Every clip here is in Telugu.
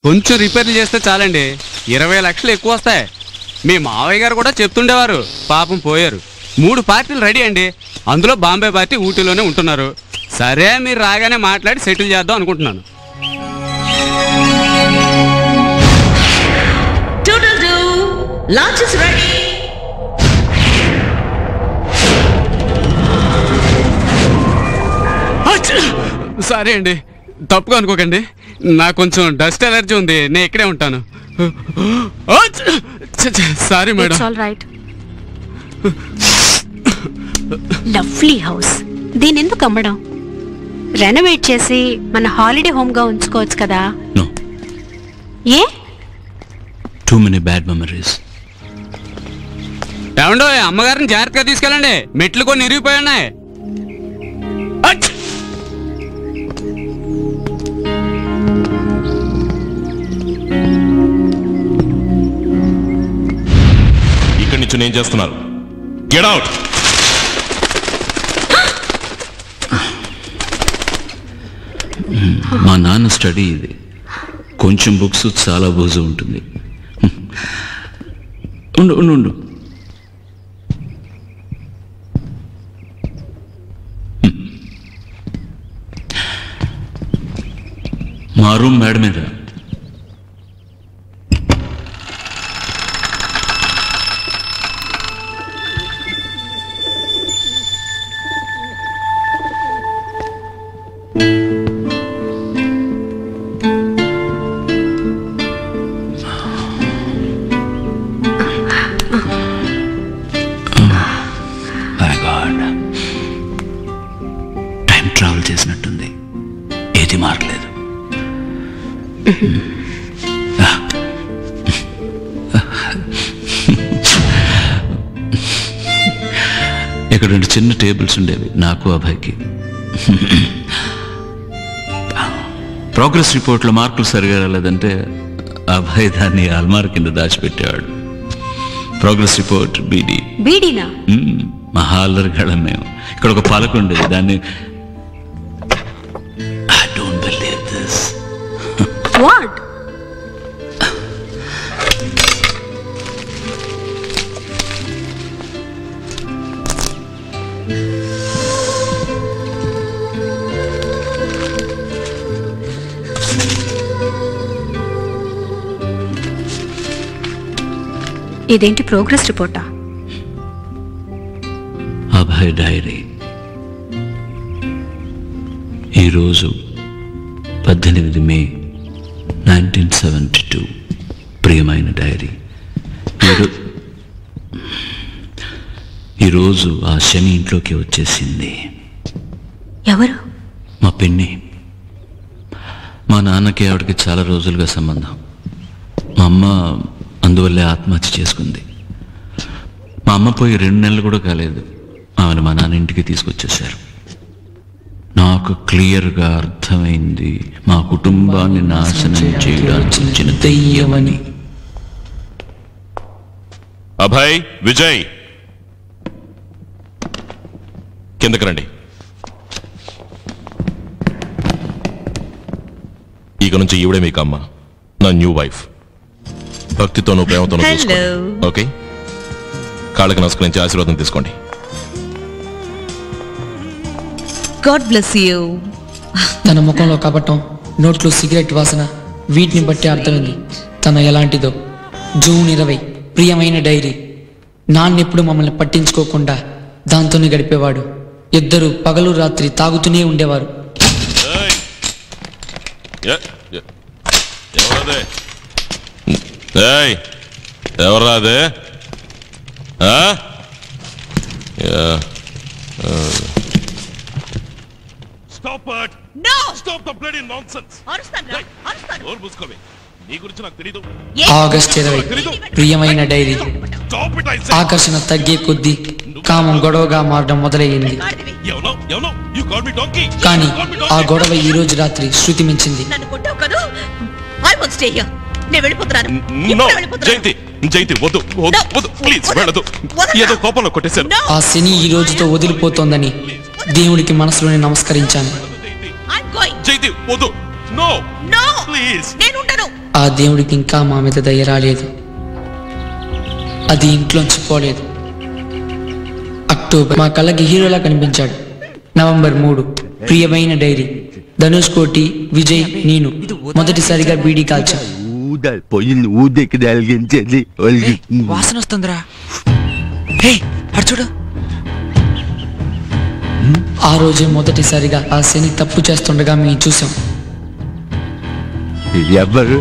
కొంచెం రిపేర్లు చేస్తే చాలండి, 20 లక్షలు ఎక్కువ వస్తాయి. మీ మావయ్య గారు కూడా చెప్తుండేవారు, పాపం పోయారు. 3 పార్టీలు రెడీ అండి, అందులో బాంబే పార్టీ ఊటీలోనే ఉంటున్నారు. సరే, మీరు రాగానే మాట్లాడి సెటిల్ చేద్దాం అనుకుంటున్నాను. సరే అండి, తప్పుగా అనుకోకండి, నాకు కొంచెం డస్ట్ ఎలర్జీ ఉంది, నేను ఇక్కడే ఉంటాను. Sorry madam. లవ్లీ హౌస్, దీని ఎందుకు అమ్మడం? రెనోవేట్ చేసి మన హాలిడే హోమ్ గా ఉంచుకోవచ్చు కదా. ఏ? Too many bad memories. ఏమండో, అమ్మగారిని జాగ్రత్తగా తీసుకెళ్ళండి, మెట్లు కొన్ని ఇరిగిపోయి ఉన్నాయి. ఇక్కడి నుంచి నేను చేస్తున్నారు. Get out. మా నాన్న స్టడీ ఇది, కొంచెం బుక్స్ చాలా బోజు ఉంటుంది. ఉండు ఉండు ఉండు. మా రూమ్ మేడ మీద. ట్రావెల్ చేసినట్టుంది, ఏది మారలేదు. ఇక్కడ 2 చిన్న టేబుల్స్ ఉండేవి నాకు, అభయ్కి. ప్రోగ్రెస్ రిపోర్ట్లో మార్కులు సరిగా రాలేదంటే అభయ్ దాన్ని అల్మార్ కింద దాచిపెట్టేవాడు. Progress report బీడీనా? మహా అల్లరిగాళ్ళం మేము. ఇక్కడ ఒక పలక ఉండేది, దాన్ని I don't believe this. What? ఇదేంటి ప్రోగ్రెస్ రిపోర్టా? అభయ్ డైరీ. ఈరోజు 18 మే 1972. ప్రియమైన డైరీ, ఈరోజు ఆ శని ఇంట్లోకి వచ్చేసింది. ఎవరు? మా పిన్ని. మా నాన్నకి ఆవిడకి చాలా రోజులుగా సంబంధం. మా అమ్మ అందువల్లే ఆత్మహత్య చేసుకుంది. మా అమ్మ పోయి 2 నెలలు కూడా కాలేదు, ఆమెను మా నాన్న ఇంటికి తీసుకొచ్చేశారు. నాకు క్లియర్గా అర్థమైంది, మా కుటుంబాన్ని నాశనం చేయడానికి వచ్చిన దెయ్యమని. అభయ్, విజయ్, కిందకి రండి. ఇక నుంచి ఈవిడే మీకు అమ్మ, నా న్యూ వైఫ్. భక్తితోనూ ప్రేమతోనూ చూసుకోండి, ఓకే? కాళ్ళకి నమస్కరించి ఆశీర్వాదం తీసుకోండి. God bless you. తన ముఖంలో కపటం, నోట్లో సిగరెట్ వాసన, వీటిని బట్టి అర్థమైంది తన ఎలాంటిదో. జూన్ 20. ప్రియమైన డైరీ. నాన్నెప్పుడు మమ్మల్ని పట్టించుకోకుండా దాంతోనే గడిపేవాడు. ఇద్దరు పగలు రాత్రి తాగుతూనే ఉండేవారు. ఎవరాదే? Stop it! No! Stop the bloody nonsense! అరుస్తాను. నోరు మూసుకోవే, నీ గురించి నాకు తెలీదు. ఆగస్ట్ 20. ప్రియమైన డైరీ. ఆకర్షణ తగ్గే కొద్దీ కామం గొడవగా మారడం మొదలయ్యింది. కానీ ఆ గొడవ ఈ రోజు రాత్రి శృతి మించింది. నన్ను కొట్టావు కదా, I won't stay here. నేను వెళ్ళిపోతున్నాను. జయంతి, జైతి వద్దు వద్దు వద్దు ప్లీజ్ వెళ్ళదు. ఏదో కోపంలో కొట్టేశాను. ఆ శని ఈ రోజుతో వదిలిపోతోందని దేవుడికి మనసులోనే నమస్కరించాను. జైతి వద్దు. No please. ఆ దేవుడికి ఇంకా మా మీద దయ రాలేదు. అది ఇంట్లోంచి పోలేదు. అక్టోబర్ మా కళ్ళకి హీరోలా కనిపించాడు. నవంబర్ 3 ప్రియమైన డైరీ. ధనుష్ కోటి, విజయ్, నేను మొదటిసారిగా బీడీ కాల్చా. వాసన వస్తుందిరా. చూడు. ఆ రోజే మొదటిసారిగా ఆ శని తప్పు చేస్తుండగా మేము చూసాం. ఎవరు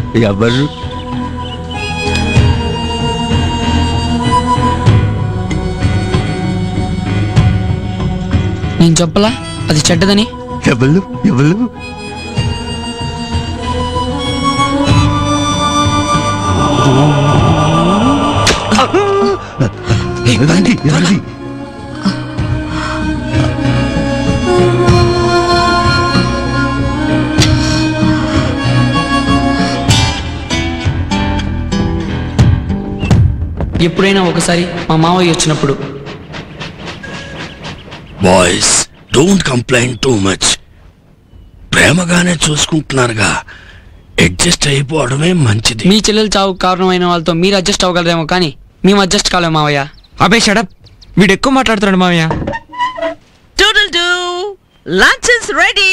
నేను చెప్పలా అది చెడ్డదని. ఎవరు ఎప్పుడైనా ఒకసారి మా మావయ్య వచ్చినప్పుడు, boys don't complaint too much. ప్రేమగానే చూసుకుంటున్నారుగా, అడ్జస్ట్ అయిపోవడమే మంచిది. మీ చెల్లెలు చావు కారణమైన వాళ్ళతో మీరు అడ్జస్ట్ అవ్వగలరేమో కానీ మేము అడ్జస్ట్ కాలేము మావయ్య. అబే షడప్, వీడు ఎక్కువ మాట్లాడుతున్నాడు మావయ్య. Lunch is ready.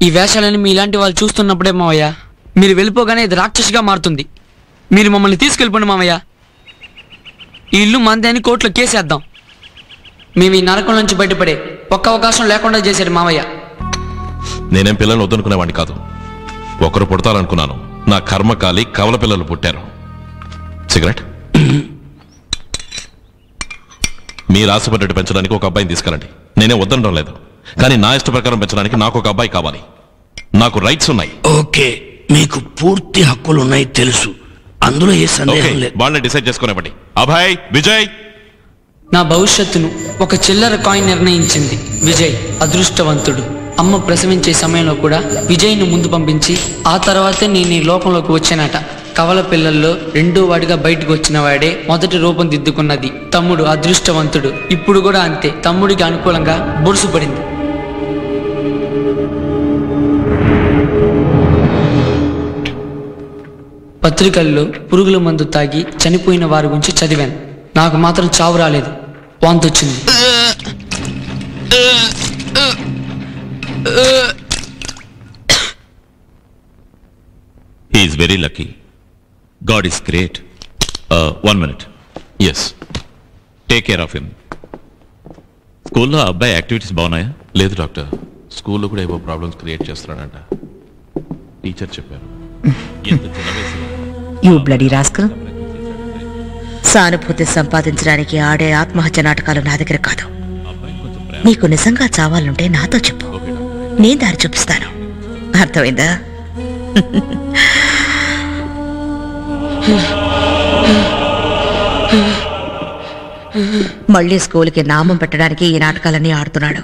ఈ వేషాలని మీ ఇలాంటి వాళ్ళు చూస్తున్నప్పుడే మావయ్య మీరు వెళ్ళిపోగానే ఇది రాక్షసిగా మారుతుంది. మీరు మమ్మల్ని తీసుకెళ్ళిపోండి మావయ్య. ఈ ఇల్లు మందే అని కోర్టులో కేసేద్దాం. మేము ఈ నరకం నుంచి బయటపడే ఒక్క అవకాశం లేకుండా చేశాడు మావయ్య. నేనేం పిల్లల్ని వద్దనుకునేవాడిని కాదు. ఒకరు పుడతాలనుకున్నాను. నా కర్మ కాలి కవల పిల్లలు పుట్టారు. సిగరెట్. మీరు ఆశపడ్డట్టు పెంచడానికి ఒక అబ్బాయిని తీసుకెళ్ళండి. నేనే వద్దనడం లేదు, కానీ నా ఇష్ట ప్రకారం పెంచడానికి నాకు ఒక అబ్బాయి కావాలి. నాకు రైట్స్ ఉన్నాయి. ఓకే, మీకు పూర్తి హక్కులు ఉన్నాయి తెలుసు, అందులో ఏ సందేహం లేదు. వాళ్ళని డిసైడ్ చేసుకునేవ్వండి. అభయ్, విజయ్. నా భవిష్యత్తును ఒక చిల్లర కాయిన్ నిర్ణయించింది. విజయ్ అదృష్టవంతుడు. అమ్మ ప్రసవించే సమయంలో కూడా విజయ్ను ముందు పంపించి ఆ తర్వాతే నేను ఈ లోకంలోకి వచ్చానట. కవల పిల్లల్లో రెండో వాడిగా బయటకు వచ్చిన వాడే మొదటి రూపం దిద్దుకున్నది. తమ్ముడు అదృష్టవంతుడు. ఇప్పుడు కూడా అంతే, తమ్ముడికి అనుకూలంగా బొరుసు పడింది. పత్రికల్లో పురుగుల మందు తాగి చనిపోయిన వారి గురించి చదివాను. నాకు మాత్రం చావు రాలేదు, వాంతొచ్చింది. He is very lucky. God is great. 1 minute. Yes. Take care of him. స్కూల్లో అబ్బాయి యాక్టివిటీస్ బాగున్నాయా? లేదు డాక్టర్, స్కూల్లో కూడా ఏవో ప్రాబ్లమ్స్ క్రియేట్ చేస్తున్నాడంట. టీచర్ చెప్పారు. ఎంత చిన్న వయసులో యూ బ్లడీ రాస్కల్. సానుభూతి సంపాదించడానికి ఆడే ఆత్మహత్య నాటకాలు నా దగ్గర కాదు. నీకు నిజంగా చావాలంటే నాతో చెప్పు, నేను దారి చూపిస్తాను. అర్థమైందా? మళ్ళీ స్కూల్కి నామం పెట్టడానికి ఈ నాటకాలన్నీ ఆడుతున్నాడు.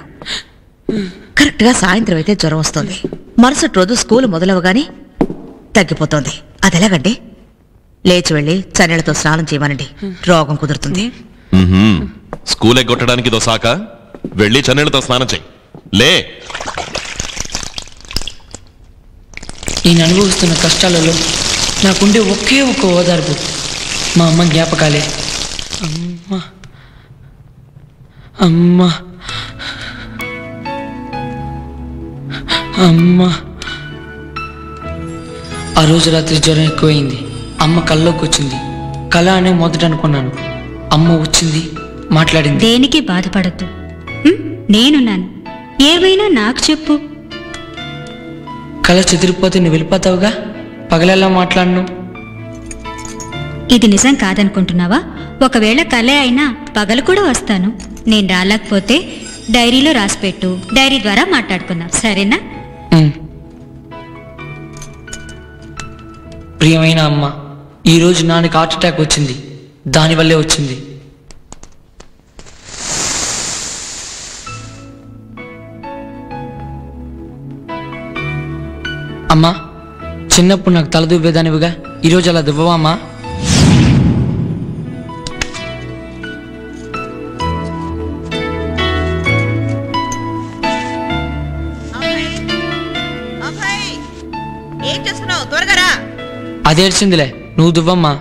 కరెక్ట్గా సాయంత్రం అయితే జ్వరం వస్తుంది. మరుసటి రోజు స్కూల్ మొదలవగానే తగ్గిపోతుంది. అదెలాగండి? లేచి వెళ్ళి చన్నీళ్లతో స్నానం చేయమనండి, రోగం కుదురుతుంది. స్కూల్ ఎగ్గొట్టడానికి ఇదో సాక. వెళ్ళి చన్నీళ్లతో స్నానం చెయ్యి. లే. నేను అనుభవిస్తున్న కష్టాలలో నాకుండే ఒకే ఒక ఓదార్పు మా అమ్మ జ్ఞాపకాలే. అమ్మా అమ్మా అమ్మా. ఆ రోజు రాత్రి జ్వరం ఎక్కువైంది. అమ్మ కల్లోకి వచ్చింది. కళ అనే మొదట అనుకున్నాను. అమ్మ వచ్చింది, మాట్లాడింది. దేనికి బాధపడద్దు, నేనున్నాను, ఏమైనా నాకు చెప్పు. కళ చెదిరిపోతే నువ్వు వెళ్ళిపోతావుగా, పగలెలా మాట్లాడను. ఇది నిజం కాదనుకుంటున్నావా? ఒకవేళ కలే అయినా పగలు కూడా వస్తాను. నేను రాలేకపోతే డైరీలో రాసిపెట్టు, డైరీ ద్వారా మాట్లాడుకుందాం, సరేనా? ప్రియమైన అమ్మ, ఈరోజు నాన్నకి హార్ట్ అటాక్ వచ్చింది. దానివల్లే వచ్చింది. అమ్మా, చిన్నప్పుడు నాకు తల దువ్వేదానివిగా ఈరోజు అలా దువ్వవా అమ్మా? ఏం చేస్తున్నావు? త్వరగా రా. అదేడ్చిందిలే, నువ్వు దువ్వమ్మా.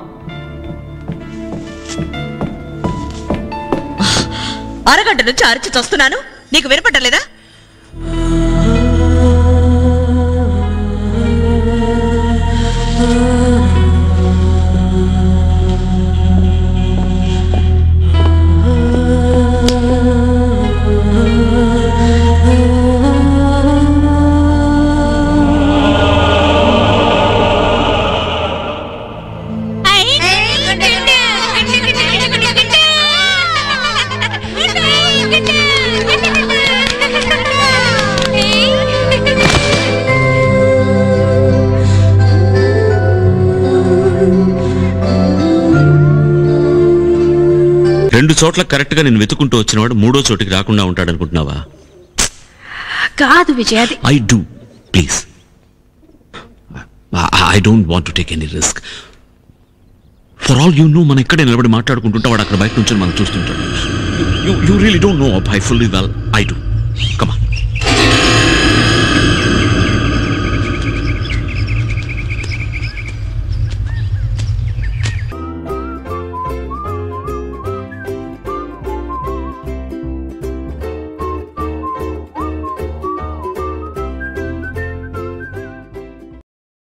అరగంట నుంచి అరిచి చస్తున్నాను, నీకు వినపడలేదా? రెండు చోట్ల కరెక్ట్ గా నేను వెతుకుంటూ వచ్చినవాడు మూడో చోటికి రాకుండా ఉంటాడనుకుంటున్నావా? కాదు Vijay, I do. Please, I don't want to take any risk. For all you know, మనం ఇక్కడే నిలబడి మాట్లాడుకుంటుంటే వాడు అక్కడ బయట నుంచి మనం చూస్తుంటాడు. You really don't know I fully well. I do. Come on.